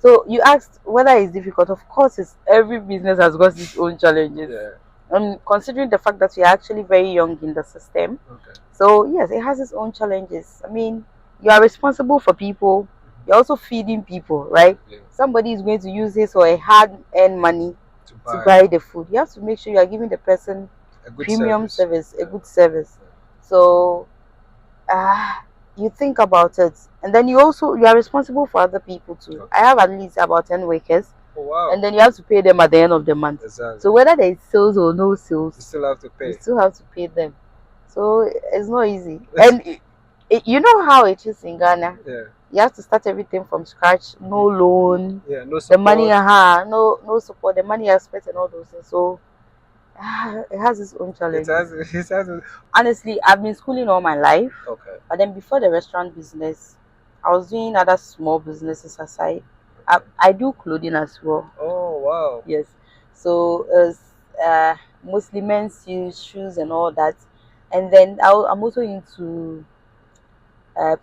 So you asked whether it's difficult. Of course, every business has got its own challenges. Yeah. Considering the fact that we are actually very young in the system, Okay. so yes, it has its own challenges. I mean, you are responsible for people. You're also feeding people, right? Yeah. Somebody is going to use his or a hard-earned money To to buy buy the food. You have to make sure you are giving the person a good premium service. service, a Yeah. good service. So you think about it, and then you are responsible for other people too. I Okay. have at least about 10 workers, Oh wow. and then you have to pay them at the end of the month. Exactly. So whether there is sales or no You sales, still have to you pay. still have to pay them. So it's not easy. And you know how it is in Ghana. Yeah. You have to start everything from scratch. No loan, Yeah. No the money, support. no support, the money aspect and all those things. So it has its own It challenges. has. It has. Honestly, I've been schooling all my life, Okay. but then before the restaurant business, I was doing other small businesses aside. I do clothing as well. Oh wow. Yes. So it's uh, mostly men's shoes and all that. And then I'm also into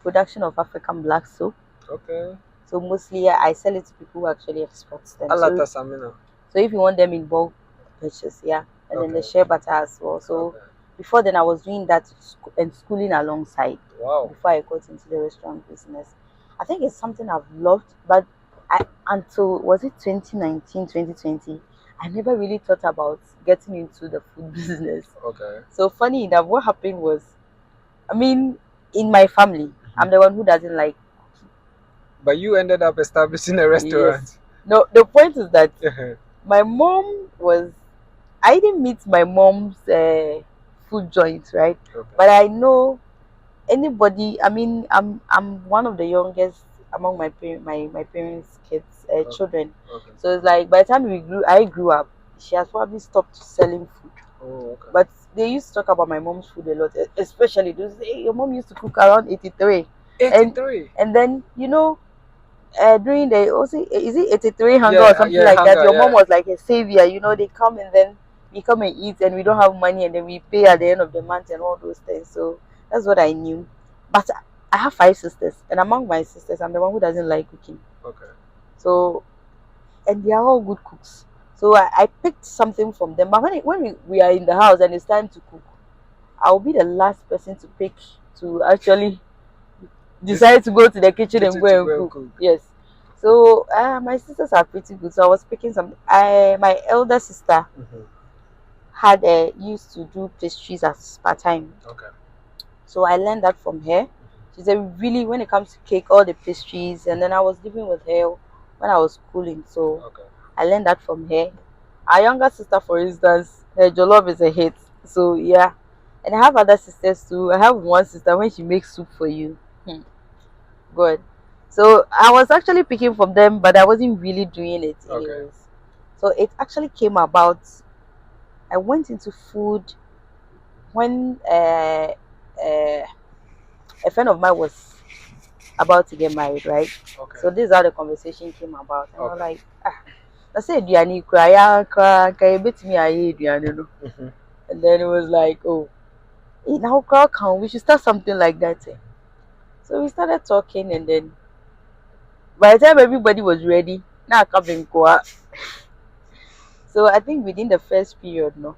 production of African black soap. Okay. So mostly I sell it to people who actually export them. Alata Samina. So if you want them in bulk purchase, yeah. And then the Okay. share butter as well. So Okay. before then I was doing that and schooling alongside Wow. before I got into the restaurant business. I think it's something I've loved, but until was it 2019, 2020, I never really thought about getting into the food business. Okay. So funny enough, what happened was, I mean, in my family, I'm the one who doesn't like. But you ended up establishing a restaurant. Yes. No, the point is that Okay. my mom was. I didn't meet my mom's food joint, right? But I know anybody. I mean, I'm one of the youngest among my parents' kids Okay. children. Okay. So it's like by the time I grew up, she has probably stopped selling food. Oh, okay. But they used to talk about my mom's food a lot, especially those. Hey, your mom used to cook around 83, and 83. and then during the also is it 83 hunger or Yeah, something yeah, like that. hunger, Your mom yeah. was like a savior. They come and then we come and eat, and we don't have money, and then we pay at the end of the month and all those things. So that's what I knew. But I have five sisters, and among my sisters, I'm the one who doesn't like cooking. Okay. So and they are all good cooks. So I picked something from them. But when we are in the house and it's time to cook, I'll be the last person to pick to actually decide to go to the kitchen and Kitchen to go and go and cook. cook. Yes. So my sisters are pretty good. So I was picking some. My elder sister Mm-hmm. had used to do pastries as part time. Okay. So I learned that from her. She's a really when it comes to cake, all the pastries, and then I was living with her when I was schooling. So Okay. I learned that from her. Our younger sister, for instance, her jollof is a hit. So yeah, and I have other sisters too. I have one sister when she makes soup for you. Hmm. Good. So I was actually picking from them, but I wasn't really doing it Okay. anyways. So it actually came about. I went into food when a friend of mine was about to get married, right? Okay. So this is how the conversation came about. And I was Okay. like, I said, Diani, cry, cry, cry, bit me, I hate Diani. Mm-hmm. And then it was like, oh, now crowd count, we should start something like that. So we started talking, and then by the time everybody was ready, now coming. So I think within the first period, no,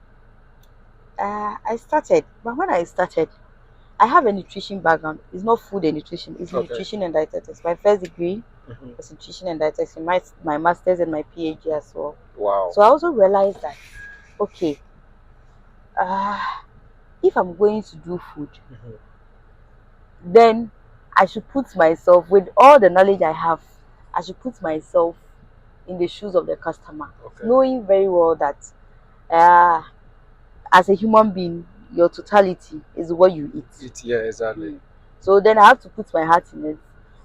I started. But when I started, I have a nutrition background. It's not food and nutrition. It's Okay. nutrition and dietetics. My first degree Mm-hmm. was nutrition and dietetics. My masters and my PhD as well. Wow. So I also realized that okay, uh, if I'm going to do food, Mm-hmm. then I should put myself with all the knowledge I have. I should put myself in the shoes of the customer, Okay. knowing very well that uh, as a human being, your totality is what you eat. Yeah, exactly. Mm. So then I have to put my heart in it.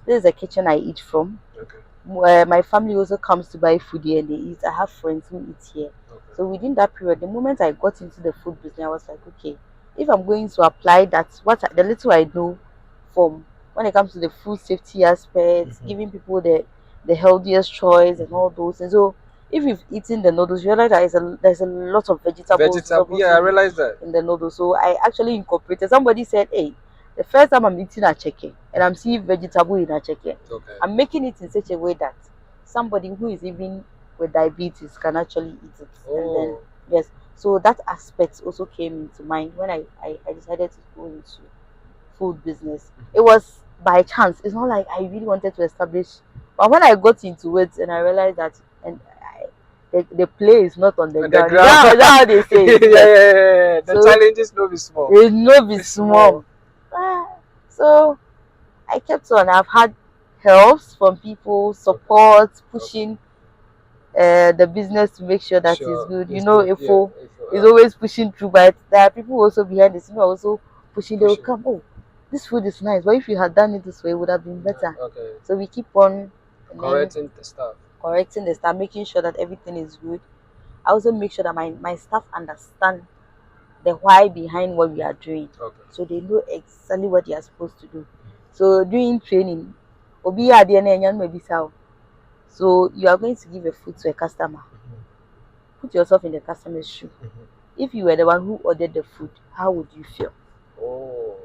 This is the kitchen I eat from. Okay. Where my family also comes to buy food here and they eat. I have friends who eat here. Okay. So within that period, the moment I got into the food business, I was like, okay, if I'm going to apply that, the little I know from when it comes to the food safety aspects, Mm-hmm. giving people the healthiest choice and all those. And so if you've eaten the noodles, you realize there's a lot of vegetables Vegetable. Yeah, I realized that. in the noodles. So I actually incorporated. Somebody said, "Hey, the first time I'm eating a chicken and I'm seeing vegetable in a chicken, Okay. I'm making it in such a way that somebody who is even with diabetes can actually eat it. And then Oh, yes, so that aspect also came into mind when I decided to go into food business. It was by chance. It's not like I really wanted to establish, but when I got into it and I realized that, and the play is not on the on the ground. ground. Is that how they say Yeah, it? yeah, Yes. yeah, yeah. The So challenges no be small. there's no be It's small. small. Ah, so I kept on. I've had helps from people, support, pushing the business to make sure that it's Sure, good. You it's know, good. if Yeah, if is always pushing through, but there are people also behind the scene who are also pushing. They will pushing. come, oh, this food is nice, but if you had done it this way, it would have been better. Okay, So we keep on, and then correcting the stuff. correcting the staff, making sure that everything is good. I also make sure that my staff understand the why behind what we are doing, Okay. so they know exactly what they are supposed to do. So during training, obi ade na enyan ma bisa o. So you are going to give a food to a customer. Put yourself in the customer's shoe. If you were the one who ordered the food, how would you feel? Oh,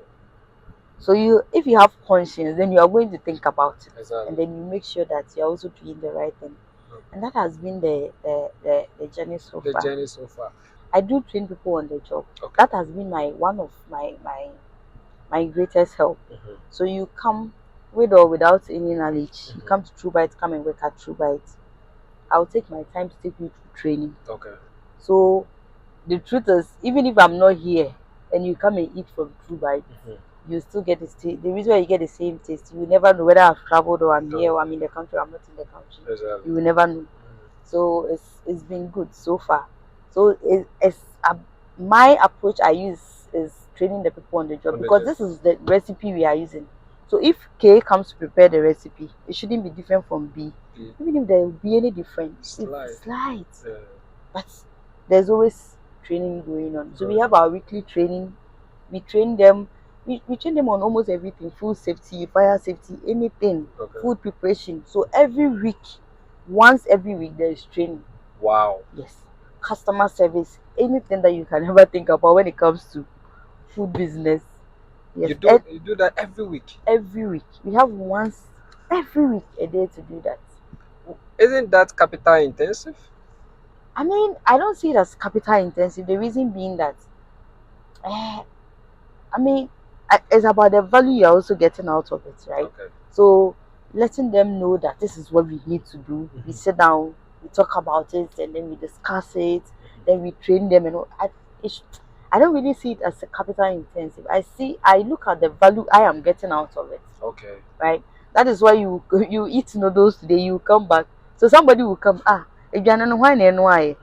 So you, if you have conscience, then you are going to think about it, exactly. and then you make sure that you are also doing the right thing. And that has been the journey so The far. journey so far. I do train people on the job. Okay. That has been my one of my greatest help. So you come with or without any knowledge, you come to TruBite, come and work at TruBite. I'll take my time to take you through training. Okay. So the truth is, even if I'm not here and you come and eat from TruBite, you still get the taste. The reason why you get the same taste, you will never know whether I've traveled or I'm here or I'm in the country or I'm not in the country. Exactly. You will never know. So it's been good so far. So my approach I use is training the people on the job, On the because job. this is the recipe we are using. So if K comes to prepare the recipe, it shouldn't be different from B. Even if there will be any difference, it's slight. Yeah. But there's always training going on. So we have our weekly training. We train them. We train them on almost everything: food safety, fire safety, anything, food preparation. So every week, once every week, there is training. Wow. Yes, customer service, anything that you can ever think about when it comes to food business. Yes, You do that every week. every week we have once every week a day to do that. Isn't that capital intensive? I mean, I don't see it as capital intensive. The reason being that, eh, I mean, it's about the value you're also getting out of it, right? Okay. So letting them know that this is what we need to do. We sit down, we talk about it, and then we discuss it. Then we train them, and all. I don't really see it as a capital intensive. I look at the value I am getting out of it. Okay. Right. That is why you eat noodles today. You come back, so somebody will come. If you know why and why,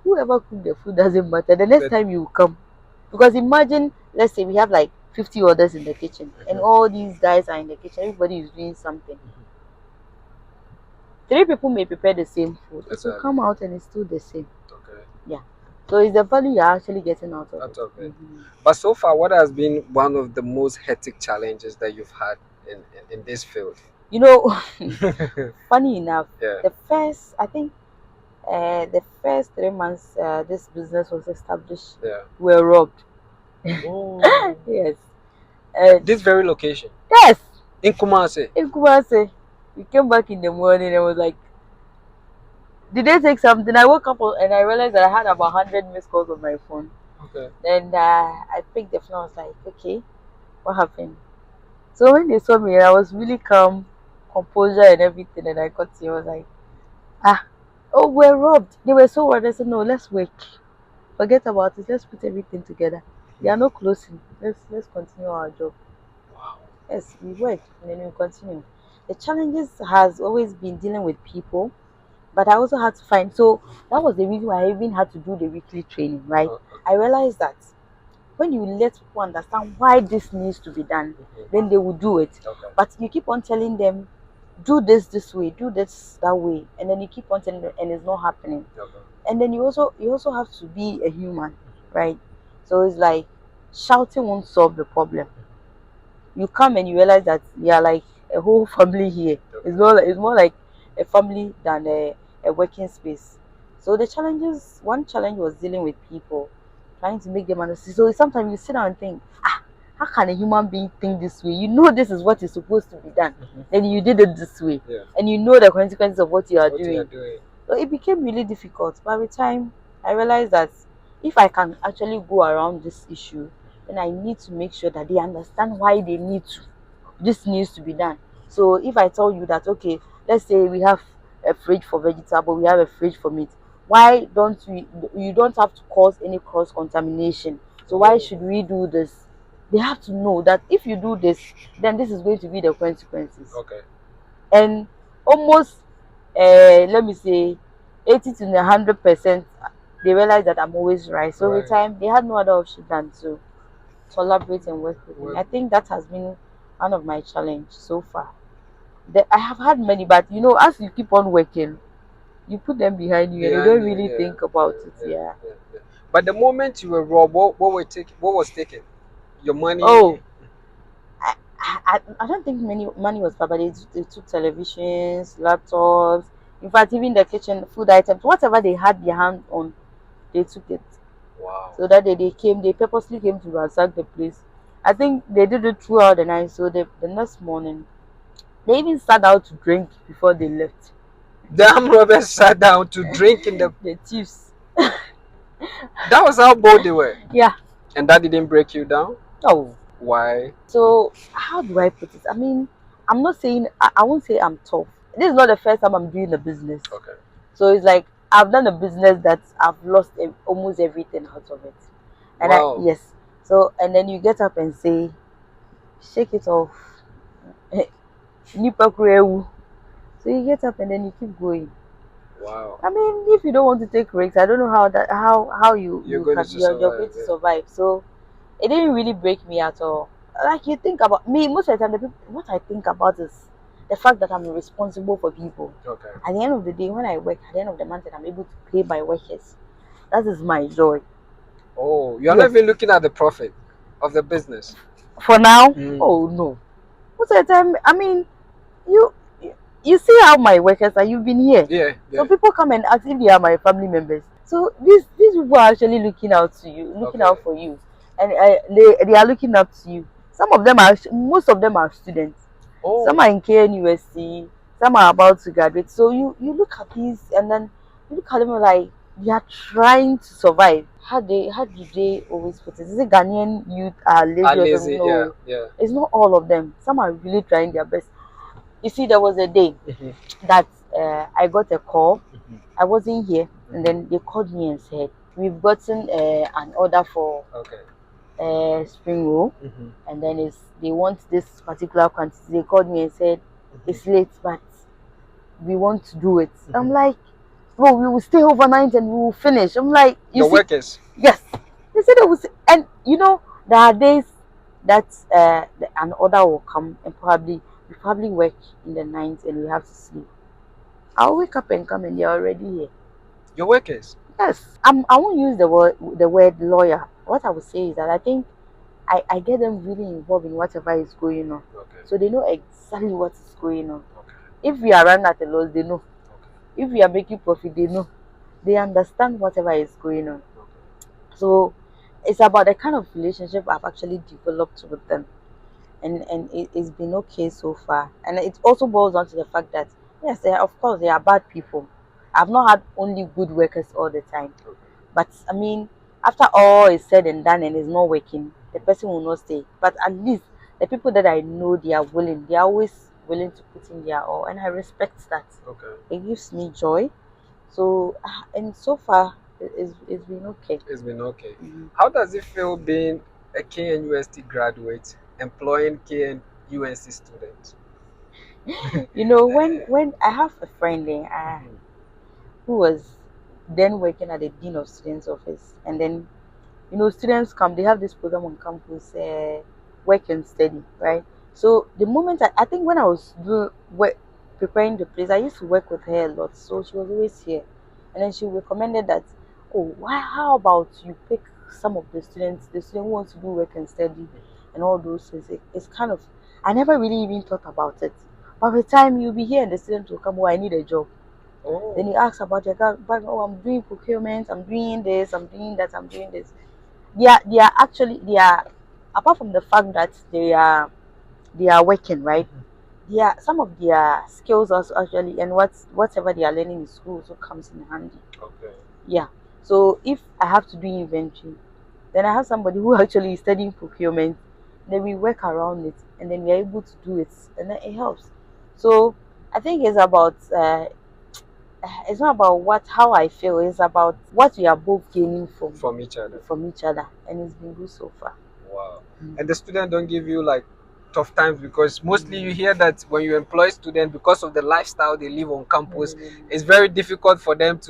whoever cooked the food doesn't matter. The next time you come, because imagine, let's say we have like 50 orders in the kitchen, and all these guys are in the kitchen, everybody is doing something. 3 people may prepare the same food. It will come out and it's still the same. Okay. Yeah. So it's the value you're actually getting out of it. But so far, what has been one of the most hectic challenges that you've had in this field? You know, funny enough, Yeah. the first 3 months this business was established, Yeah. we were robbed. Oh. Yes. This very location. Yes. In Kumasi. In Kumasi. We came back in the morning and was like, did they take something? I woke up and I realized that I had about 100 missed calls on my phone. Okay. Then I picked the phone. I was like, okay, what happened? So when they saw me, I was really calm, composure and everything. And I got to, I was like, oh, we're robbed. They were so worried. I said, no, let's wait. Forget about it. Let's put everything together. They are not closing. Let's continue our job. Wow. Yes, we work and then we continue. The challenges has always been dealing with people, but I also had to find. So that was the reason why I even had to do the weekly training, right? I realized that when you let people understand why this needs to be done, then they will do it. But you keep on telling them, do this way, do this that way, and then you keep on telling them, and it's not happening. And then you also have to be a human, right? So it's like shouting won't solve the problem. You come and you realize that you are like a whole family here. It's more like a family than a working space. So one challenge was dealing with people, trying to make them understand. So sometimes you sit down and think, how can a human being think this way? You know this is what is supposed to be done, Mhm. then you did it this way, Yeah. and you know the consequences of what you are What you are doing. doing. So it became really difficult. By the time I realized that if I can actually go around this issue, then I need to make sure that they understand why they need to. This needs to be done. So if I tell you that, okay, let's say we have a fridge for vegetable, we have a fridge for meat. Why don't we? You don't have to cause any cross contamination. So why Oh. should we do this? They have to know that if you do this, then this is going to be the consequences. Okay. And almost let me say 80 to 100%, they realize that I'm always right. So with Right. time they had no other option than to collaborate and work with me. Work. I think that has been one of my challenge so far. I have had many, but as you keep on working, you put them behind you and you Behind don't you, really yeah, think about yeah, it. yeah, Yeah. yeah, yeah. But the moment you were robbed, what was taken? Your Oh, money. I don't think many money was bad, but they took televisions, laptops, in fact, even the kitchen food items, whatever they had their hand on, they took it. Wow. So that day they purposely came to ransack the place. I think they did it throughout the night. So the next morning, they even sat out to drink before they left. Damn robbers sat down to drink in the. The thieves. That was how bold they were. Yeah. And that didn't break you down? Oh. Why? So how do I put it? I mean, I'm not saying I won't say I'm tough. This is not the first time I'm doing a business. Okay. So it's like I've done a business that I've lost almost everything out of it. And Wow. yes. So and then you get up and say, shake it off. Nipa kurewu. So you get up and then you keep going. Wow. I mean, if you don't want to take risks, I don't know how You're going to you're going survive, to yeah. survive. So it didn't really break me at all. Like you think about me most of the time, what I think about is the fact that I'm responsible for people. Okay. At the end of the day, when I work, at the end of the month, and I'm able to pay my workers, that is my joy. Oh, you're not Yes. even looking at the profit of the business. For now, Mm. oh no. Most of the time, I mean, you you see how my workers are. You've been here. Yeah, So yeah. people come and ask if they are my family members. So these people are actually looking out to you, looking Okay. out for you, and they are looking up to you. Most of them are students. Oh, Some are in KNUST, some are about to graduate. So you look at these and then you look at them like they are trying to survive. How do they always put it? Is it Ghanaian youth are are lazy or something? lazy. Yeah, No, yeah. it's not all of them. Some are really trying their best. You see, there was a day Mhm, that I got a call. mhm, I wasn't here, and mhm. then they called me and said, "We've gotten an order for Okay. spring roll, Mhm, and then they want this particular quantity." They called me and said, mhm, "It's late, but we want to do it." I'm mhm. like, "Well, we will stay overnight and we will finish." I'm like, "You Your see, workers. yes." They said it was, and there are days that an order will come and we probably work in the night and we have to sleep. I'll wake up and come and they're already here. Your workers. Yes, I won't use the word lawyer. What I would say is that I think I get them really involved in whatever is going on, Okay. so they know exactly what is going on. Okay. If we are running at a loss, they know. Okay. If we are making profit, they know. They understand whatever is going on. Okay. So it's about the kind of relationship I've actually developed with them, and it's been okay so far. And it also boils down to the fact that yes, of course they are bad people. I've not had only good workers all the time. Okay. But I mean, after all is said and done and is not working, the person will not stay. But at least the people that I know, they are willing. They are always willing to put in their all, and I respect that. Okay. It gives me joy. So and so far, it's been okay. It's been okay. Mhm. How does it feel being a KNUST graduate employing KNUST students? When I have a friend there, Mhm. who was then working at the dean of students office, and then students come, they have this program on campus, work and study, right? So the moment I think when I was preparing the place, I used to work with her a lot, so she was always here, and then she recommended that, oh, why? How about you pick some of the students, the student who wants to do work and study, and all those things. It's kind of I never really even thought about it. By the time you'll be here and the student will come, oh, I need a job. Then Oh. you ask about your background. Oh, I'm doing procurement. I'm doing this. I'm doing that. I'm doing this. They are actually apart from the fact that they are working, right? Some of their skills also actually, and whatever they are learning in school also comes in handy. Okay. Yeah. So if I have to do inventory, then I have somebody who actually is studying procurement. Then we work around it, and then we are able to do it, and then it helps. So I think it's about it's not about what how I feel. It's about what we are both gaining From each other. from each other, and it's been good so far. Wow. And the student don't give you like tough times, because mostly you hear that when you employ students, because of the lifestyle they live on campus, it's very difficult for them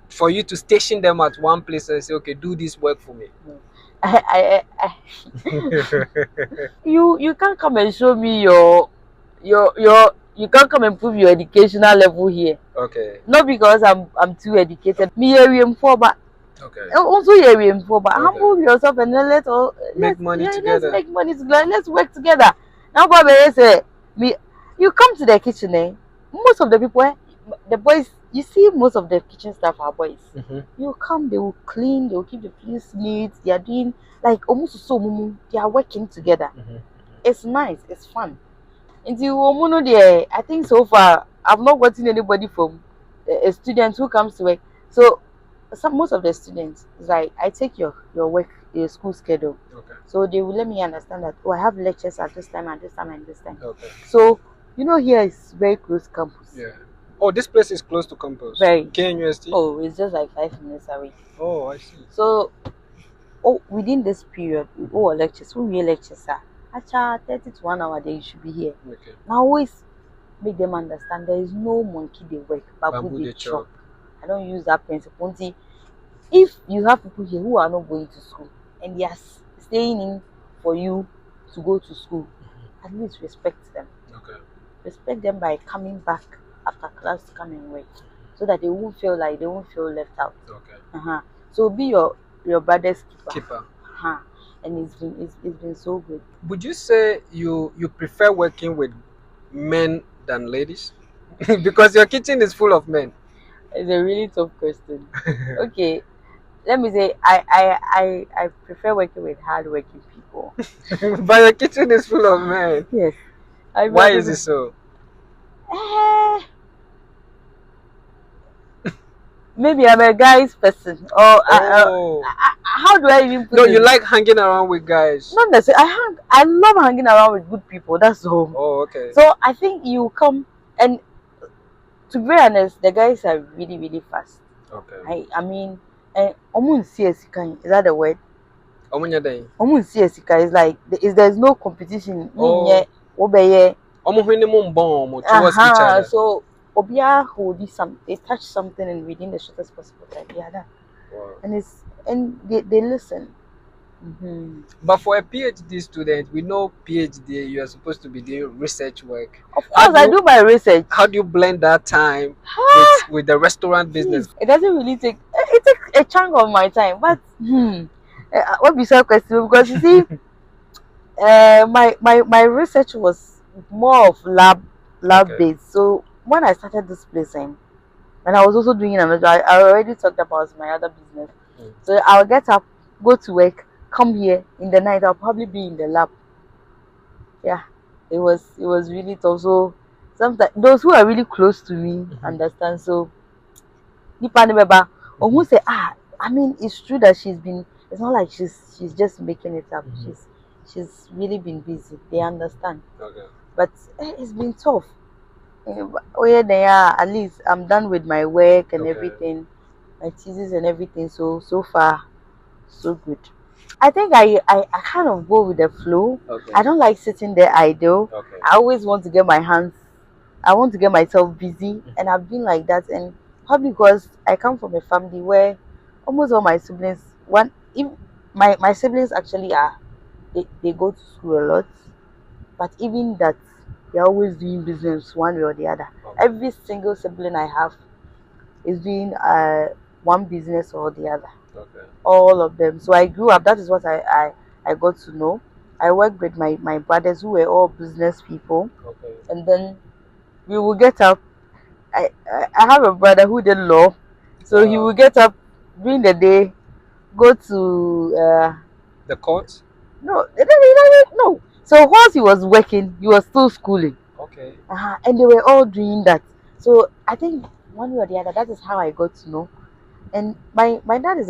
for you to station them at one place and say, okay, do this work for me. No. You can't come and show me your you can't come and prove your educational level here. Okay. Not because I'm too educated. Me but Okay. also but Okay. humble yourself, and then Make money together. let's make money together. Let's work together. Now, Baba say me, you come to the kitchen, eh? Most of the people, the boys, you see, most of the kitchen staff are boys. You come, they will clean, they will keep the place neat. They are doing like almost so mumu. They are working together. It's nice. It's fun. Until Omuno there, I think so far I've not gotten anybody from a student who comes to work. So most of the students, like I take your school schedule. Okay. So they will let me understand that, oh, I have lectures at this time and this time and this time. Okay. So here is very close campus. Yeah. Oh, this place is close to campus. Very. KNUST. Oh, it's just like 5 minutes away. Oh, I see. So within this period, lectures, we lectures are actually 30 to 1 hour. They should be here. Okay. Now always make them understand there is no monkey they work, babu they chop. I don't use that principle. Until if you have people here who are not going to school and they are staying in for you to go to school, at least respect them. Okay. Respect them by coming back after class to come and work, so that they won't feel left out. Okay. So be your brother's Keeper. And it's been so good. Would you say you prefer working with men than ladies? Because your kitchen is full of men. It's a really tough question. Okay, let me say I prefer working with hardworking people. But your kitchen is full of men. Yes. Why is it so? Maybe I'm a guy's person, or how do I even put No, it? you like hanging around with guys. Not necessarily. I love hanging around with good people. That's all. Oh, okay. So I think you come, and to be honest, the guys are really really fast. Okay. I mean, is that the word? Omunya Is like there's no competition. Oh. Obeye. Towards each other. So Obia hold some, they touch something, and within the shortest possible time, yeah, that. Wow. And they listen. But for a PhD student, we know PhD, you are supposed to be doing research work. Of course, I do my research. How do you blend that time with the restaurant business? It doesn't really take. It takes a chunk of my time, but what be so question? Because you see, my research was more of lab based. So when I started this place, and I was also doing another, I already talked about my other business. So I'll get up, go to work, come here in the night. I'll probably be in the lab. Yeah, it was really tough. So sometimes those who are really close to me understand. So or who say, I mean, it's true that she's been. It's not like she's just making it up. She's really been busy. They understand. Okay. But it's been tough. Oh yeah, they are. At least I'm done with my work and everything, my thesis and everything. So far, so good. I think I kind of go with the flow. Okay. I don't like sitting there idle. Okay. I always want to get my hands. I want to get myself busy, and I've been like that. And probably because I come from a family where almost all my siblings, my siblings actually are, they go to school a lot, but even that, they're always doing business one way or the other. Okay. Every single sibling I have is doing one business or the other. Okay. All of them. So I grew up. That is what I got to know. I worked with my brothers who were all business people. Okay. And then we will get up. I have a brother who did law, so he will get up during the day, go to the court. No, no. So whilst he was working, he was still schooling. Okay. And they were all doing that. So I think one way or the other, that is how I got to know. And my dad is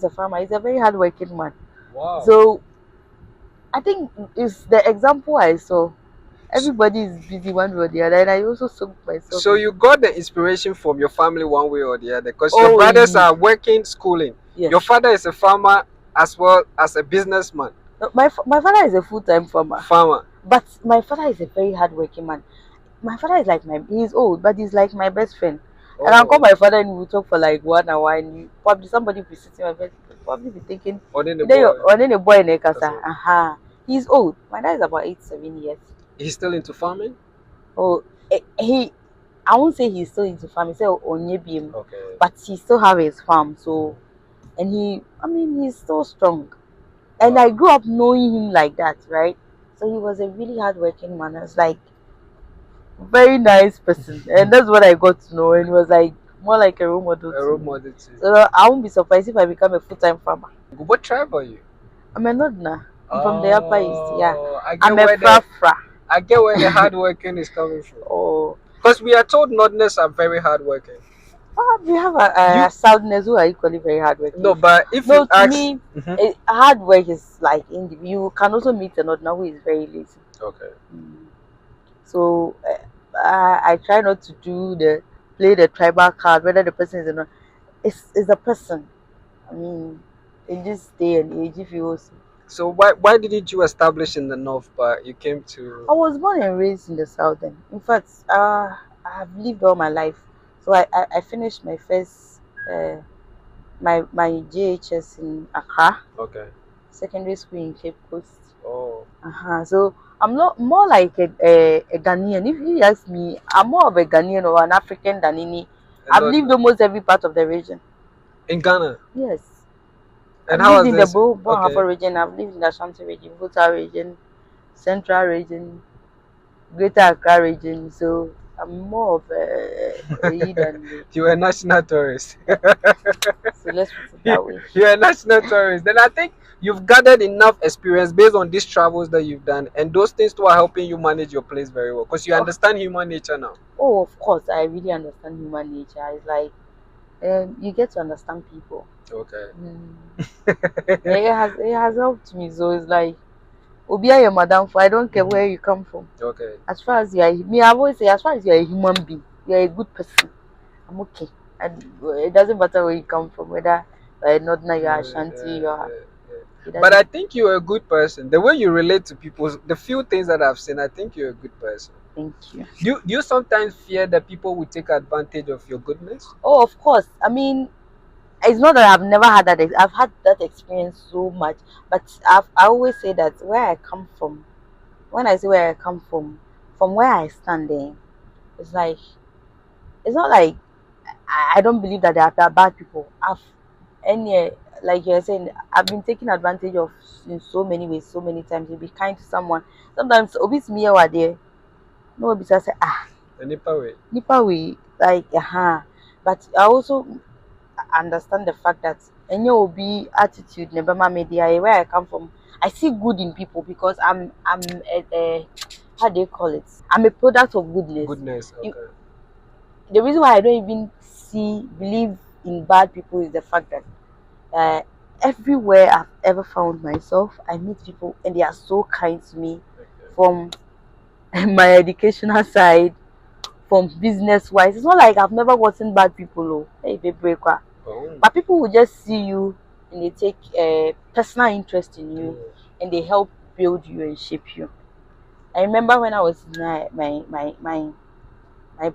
a farmer. He's a very hardworking man. Wow. So I think it's the example I saw. Everybody is busy one way or the other, and I also soaked myself So in. you got the inspiration from your family one way or the other, because your Oh, brothers are working, schooling. yes. Your father is a farmer as well as a businessman. No, my father is a full-time farmer, Farmer. but my father is a very hardworking man. My father is like he's old, but he's like my best friend. And I'll call Oh, my father and we'll talk for like 1 hour, and probably somebody will be sitting my bed, probably be thinking, or then the "Today boy. you're on a boy in a That's casa." all. He's old. My dad is about 8, 7 years. He's still into farming. Oh, he. I won't say he's still into farming. Say Onyebim, Okay. but he still have his farm. So, and I mean, he's so strong. And I Wow. grew up knowing him like that, right? So he was a really hardworking man. I was like very nice person, and that's what I got to know. And it was like more like a role model A to role me. model too. So I won't be surprised if I become a full-time farmer. What tribe are you? I'm a Nodna. I'm from the Upper East. Yeah, Oh, I'm a Frafra. I get where the hard working is coming from. Oh, Because we are told Northerners are very hardworking. we have You a Southerners who are equally very no, hardworking. but if No, you to ask, me, hard work is like you can also meet a Nodna who is very lazy. okay, Mm. So I try not to play the tribal card, whether the person is or not. It's a person. I mean, in this day and age, if you also, so why didn't you establish in the north, but you came I to was born and raised in the southern. In fact, I have lived all my life. So I finished my first my JHS in Accra, okay? secondary school in Cape Coast. Oh, So I'm not more like a Ghanaian. If you ask me, I'm more of a Ghanaian or an African than any. and I've not lived almost every part of the region. in Ghana. Yes. And I've how lived was in the this? Okay, Bonhoeffer region, I've lived in the Ashanti region, Volta region, Central region, Greater Accra region. So I'm more of a E than me. you were a national tourist. So let's put it that way. You're a national tourist. Then I think you've gathered enough experience based on these travels that you've done, and those things too are helping you manage your place very well because you Oh, understand human nature now. oh, of course, I really understand human nature. It's like you get to understand people. Okay. Mm. It has helped me. So it's like, Obia your madam for I don't care where you come from. Okay. As far as you are me, I always say as far as you are a human being, you are a good person. I'm okay. And it doesn't matter where you come from, whether you're not now you're Ashanti, it But doesn't. I think you're a good person. The way you relate to people, the few things that I've seen, I think you're a good person. Thank you. Do you sometimes fear that people will take advantage of your goodness? Oh, of course. I mean, it's not that I've never had that. I've had that experience so much, but I always say that where I come from, when I say where I come from where I stand there, it's like it's not like I don't believe that there are bad people. Any like you're saying, I've been taken advantage of in so many ways, so many times. You be kind to someone. Sometimes obis me over there. No obis I say Any way. nipa we like But I also understand the fact that any obi attitude never media where I come from. I see good in people because I'm a how do you call it? I'm a product of goodness. Goodness. You, Okay. the reason why I don't even believe in bad people is the fact that uh, everywhere I've ever found myself, I meet people and they are so kind to me from my educational side, from business wise. It's not like I've never gotten bad people. Oh, hey, baby, Oh. but people will just see you and they take a personal interest in you and they help build you and shape you. I remember when I was in my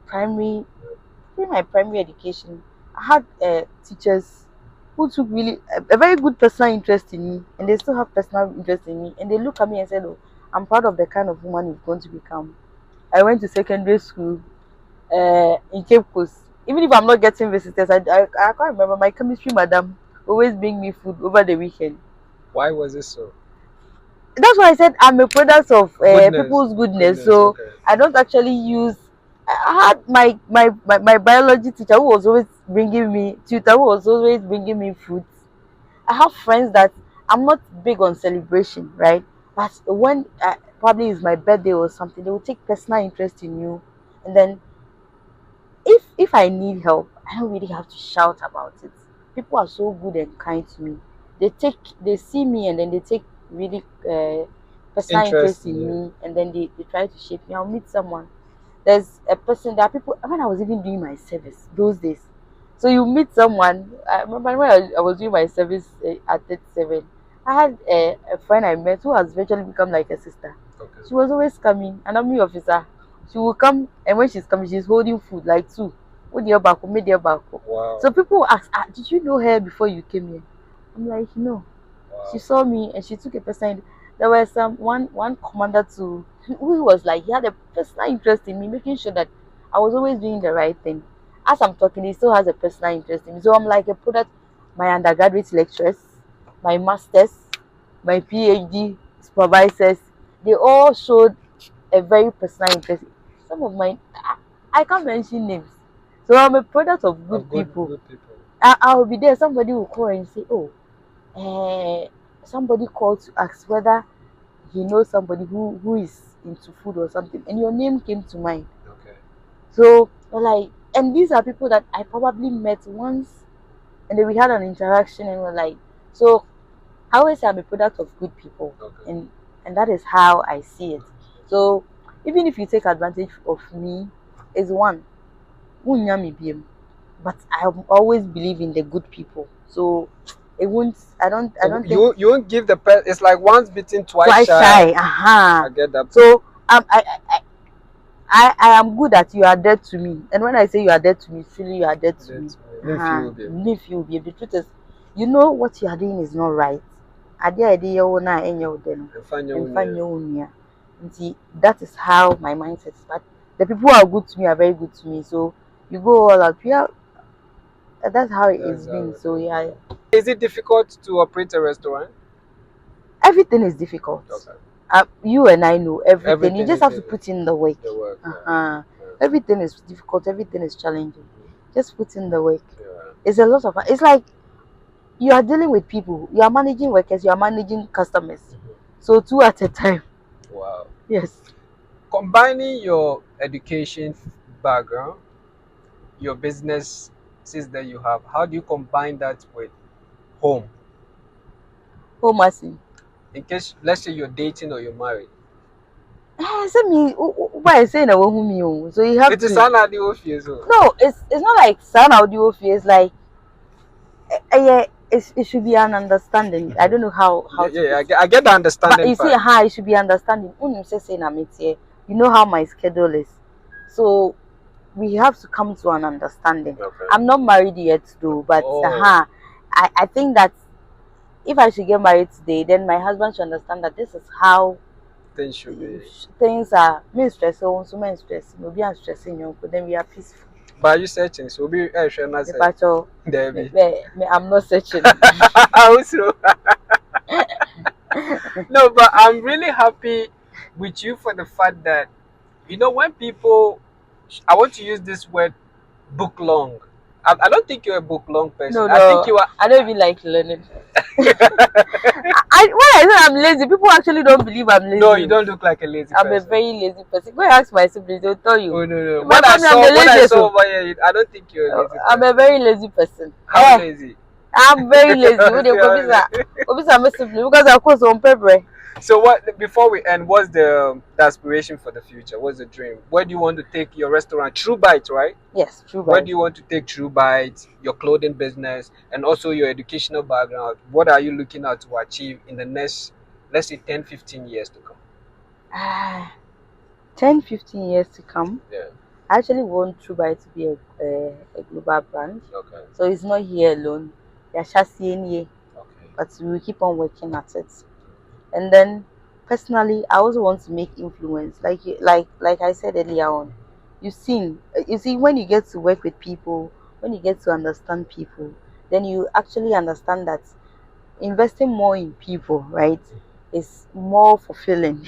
primary during my primary education, I had teachers who took really a very good personal interest in me, and they still have personal interest in me, and they look at me and said, "Oh, I'm proud of the kind of woman you're going to become." I went to secondary school in Cape Coast. Even if I'm not getting visitors, I can't remember my chemistry madam always bring me food over the weekend. Why was it so? That's why I said I'm a product of Goodness. people's goodness. Goodness. So Okay. I don't actually use. I had my biology teacher who was always bringing me tutor who was always bringing me food. I have friends that I'm not big on celebration, right? But when probably it's my birthday or something, they will take personal interest in you, and then if I need help, I don't really have to shout about it. People are so good and kind to me. They see me and then they take really personal interest Interesting. in Yeah. me, and then they try to shape me. I'll meet someone. There's a person, there are people when I was even doing my service those days. So you meet someone. I remember when I was doing my service at 37. I had a friend I met who has eventually become like a sister. Okay. She was always coming, an army officer. She will come, and when she's coming, she's holding food like two. What dear back, me dear back. Wow. So people will ask, did you know her before you came here? I'm like, no. She Wow. saw me and she took a personal. There was one commander too who was like he had a personal interest in me, making sure that I was always doing the right thing. As I'm talking, he still has a personal interest in me. So I'm like a product. My undergraduate lecturers, my masters, my PhD supervisors, they all showed a very personal interest. Some of my I can't mention names. So I'm a product of good Of people. good people. I'll be there. Somebody will call and say, "Oh, uh, somebody called to ask whether he knows somebody who is into food or something," and your name came to mind. Okay. So like, and these are people that I probably met once, and then we had an interaction, and we're like, so I always say I'm a product of good people, Okay. and that is how I see it. So even if you take advantage of me, is one, wunya me biem, but I always believe in the good people. So it won't. I don't think You won't give the it's like once bitten, twice twice shy. shy. I get that. So I am good at you are dead to me. And when I say you are dead to me, truly you are dead to me. If you be the truth is, you know what you are doing is not right. Ade a ade yewo na enye wo de no. Emfa nye wo nua. Nti that is how my mindset is. But the people who are good to me are very good to me. So you go all out. Yeah, that's how it's been. So yeah, Is it difficult to operate a restaurant? everything is difficult. Okay. You and I know everything. You Everything just is have to put in the work. the work. Uh-huh. Everything is difficult. Everything is challenging. Just put in the work. Yeah. It's a lot of. It's like you are dealing with people. You are managing workers. You are managing customers. So two at a time. Wow. Yes. Combining your education background, your businesses that you have, how do you combine that with home? Kumasi. In case, let's say you're dating or you're married. Send me. Why I say no me? So you have It is to. an audio so. No, it's not like sound audio fear. It's like yeah. It should be an understanding. I don't know how to put it. I get the But understanding you see, part. how it should be understanding. You know how my schedule is. So we have to come to an understanding. Okay. I'm not married yet though, but Oh. I think that if I should get married today, then my husband should understand that this is how Things should be. things are. Me stress, so men stress. Maybe I'm stressing you, but then we are peaceful. But you searching, so be sure not The say. battle, There be. I'm not searching. Also, no, but I'm really happy with you for the fact that when people, I want to use this word, book long. I don't think you're a book long person. No, I think no, you are. I don't even like learning. When I say I'm lazy, people actually don't believe I'm lazy. No, you don't look like a lazy I'm person. a very lazy person. Go and ask my siblings, they'll tell you. Oh no. In my family, I'm the When I laziest. saw over here, I don't think you're a lazy person. I'm a very lazy person. How lazy? I'm very lazy. When they go my sibling because of course on paper. So what? Before we end, what's the aspiration for the future? What's the dream? Where do you want to take your restaurant? TruBite, right? Yes, true. Where do you want to take TruBite, your clothing business, and also your educational background? What are you looking at to achieve in the next, let's say, 10, 15 years to come? 10, 15 years to come. Yeah. I actually want TruBite to be a global brand. Okay. So it's not here alone. There's chassis in here, Okay. but we will keep on working at it. And then personally, I also want to make influence. Like I said earlier on, you see when you get to work with people, when you get to understand people, then you actually understand that investing more in people, right, is more fulfilling.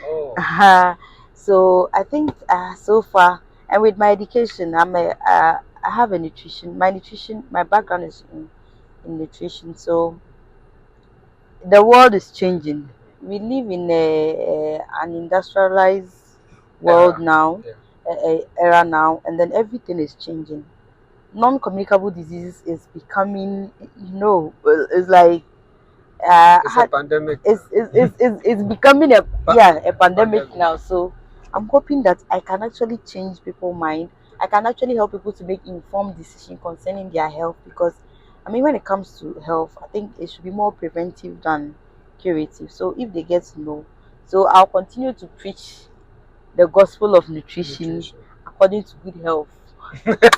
Oh. So I think so far, and with my education, I have a nutrition. My background is in nutrition. So the world is changing. We live in an industrialized world Era. now, Yeah. era now, and then everything is changing. Non-communicable diseases is becoming, it's like It's a pandemic now. it's becoming a pandemic Pandemic. now. So I'm hoping that I can actually change people's mind. I can actually help people to make informed decision concerning their health, because I mean, when it comes to health, I think it should be more preventive than curative. So if they get to know, so I'll continue to preach the gospel of nutrition Nutrition. according to good health.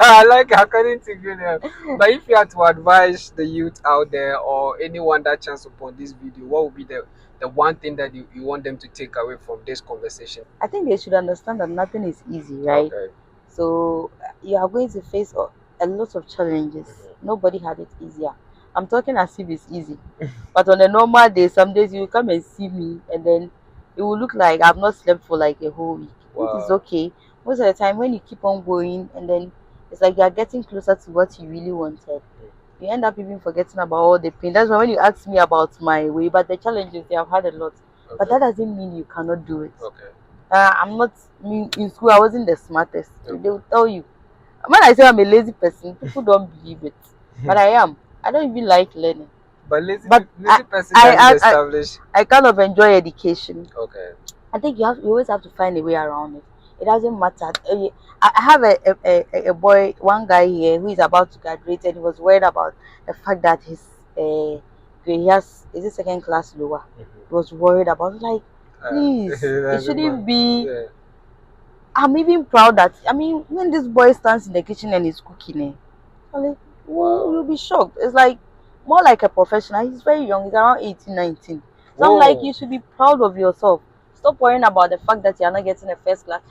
I like according to good health. But if you had to advise the youth out there or anyone that chance upon this video, what would be the one thing that you want them to take away from this conversation? I think they should understand that nothing is easy, right? Okay. So you are going to face a lot of challenges. Nobody had it easier. I'm talking as if it's easy. But on a normal day, some days you will come and see me, and then it will look like I've not slept for like a whole week. It is Wow. okay. Most of the time, when you keep on going, and then it's like you are getting closer to what you really wanted, you end up even forgetting about all the pain. That's why when you ask me about my way, but the challenges, they have had a lot. But Okay. that doesn't mean you cannot do it. Okay. I'm not in school. I wasn't the smartest. Okay. They will tell you. When I say I'm a lazy person, people don't believe it, but I am. I don't even like learning. But But lazy person I, doesn't I, I, establish. I kind of enjoy education. Okay. I think you always have to find a way around it. It doesn't matter. I have a boy, one guy here who is about to graduate, and he was worried about the fact that his grade, he has is a second class lower. He was worried about, like, please, It it doesn't matter. shouldn't be. Yeah. I'm even proud that, I mean, when this boy stands in the kitchen and he's cooking, Charlie, Wow. you'll be shocked. It's like more like a professional. He's very young. He's around 18, 19. So I'm like, Whoa. you should be proud of yourself. Stop worrying about the fact that you're not getting a first class.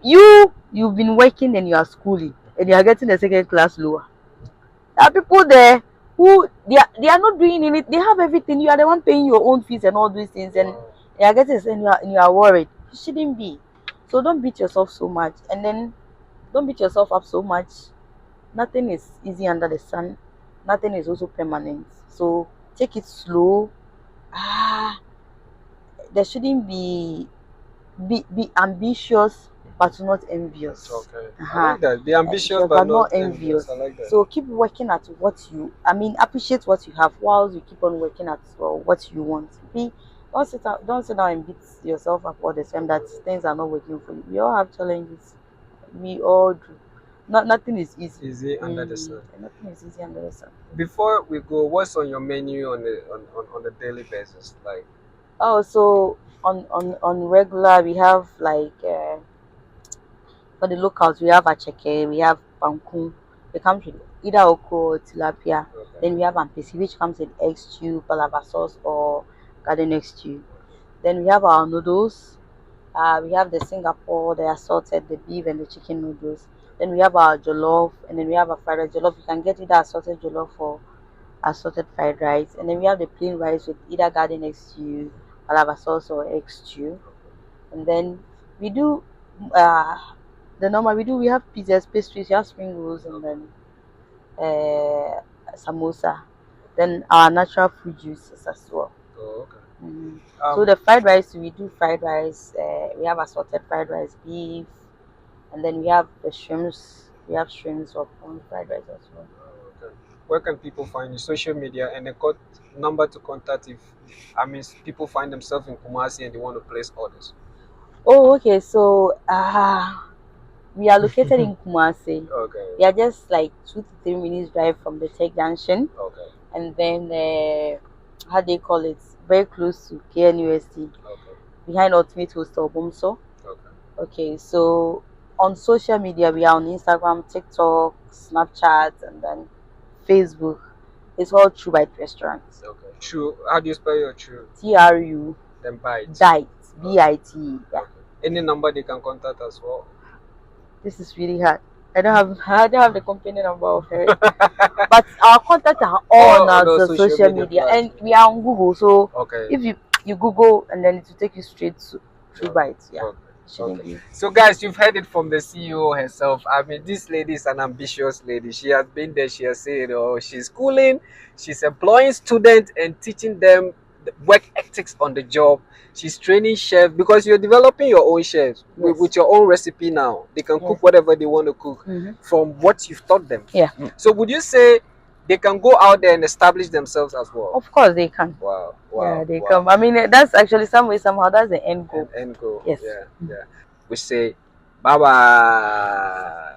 You've been working and you are schooling and you are getting a second class lower. There are people there who they are not doing anything. They have everything. You are the one paying your own fees and all these things, and Wow. you are getting, and you are worried. You shouldn't be. So don't beat yourself so much, and then don't beat yourself up so much. Nothing is easy under the sun. Nothing is also permanent. So take it slow. Ah, there shouldn't be ambitious but not envious. Okay. I Uh-huh. like that. Be ambitious Ambitious but but not not envious. envious. I like that. So keep working at appreciate what you have while you keep on working at what you want. Don't sit down and beat yourself up all the time that things are not working for you. We all have challenges. We all do. Nothing is easy. Easy under the sun. Nothing is easy under the sun. Before we go, what's on your menu on a daily basis? Like, Oh, so on regular we have like for the locals we have acheke, we have pankun. It comes with either okra or tilapia. okay. Then we have ampesi, which comes with egg stew, palava sauce, or garden egg stew. Then we have our noodles. We have the Singapore, the assorted, the beef and the chicken noodles. Then we have our jollof, and then we have a fried rice jollof. You can get either assorted jollof or assorted fried rice. And then we have the plain rice with either garden egg stew, palava sauce, or egg stew. And then we do uh the normal we have pizzas, pastries, we have spring rolls, and then samosa. Then our natural fruit juices as well. Oh, okay. So Um, the fried rice, we do fried rice. We have assorted fried rice, beef, and then we have the shrimps. We have shrimps on fried rice as well. okay. Where can people find you? Social media and a number to contact if I mean people find themselves in Kumasi and they want to place orders. Oh, okay. So we are located in Kumasi. Okay. We are just like 2 to 3 minutes drive from the Tech Junction, Okay. and then how do you call it? Very close to KNUST, Okay. behind Ultimate Hostel Bomso. Okay. Okay, so on social media, we are on Instagram, TikTok, Snapchat, and then Facebook. It's all TruBite Restaurant. Okay. True. How do you spell your true? TRU Then bite. Bite BIT. Yeah, Okay. Any number they can contact as well. this is really hard. I don't have the company number of her, but our contacts are all on On our those social media, and platforms. we are on Google. So Okay. if you Google, and then it will take you straight to Okay. TruBite. Yeah, Okay. shouldn't Okay. be. So, guys, you've heard it from the CEO herself. I mean, this lady is an ambitious lady. She has been there. She has said, oh, she's schooling, she's employing students and teaching them the work ethics on the job. She's training chefs because you're developing your own chefs Yes. with your own recipe now. They can cook Yes. whatever they want to cook from what you've taught them. Yeah. So would you say they can go out there and establish themselves as well? Of course they can. Wow, Yeah, wow, they wow. come. I mean, that's actually some way somehow that's the end goal. End goal. Yes. Yeah, yeah. We say bye bye.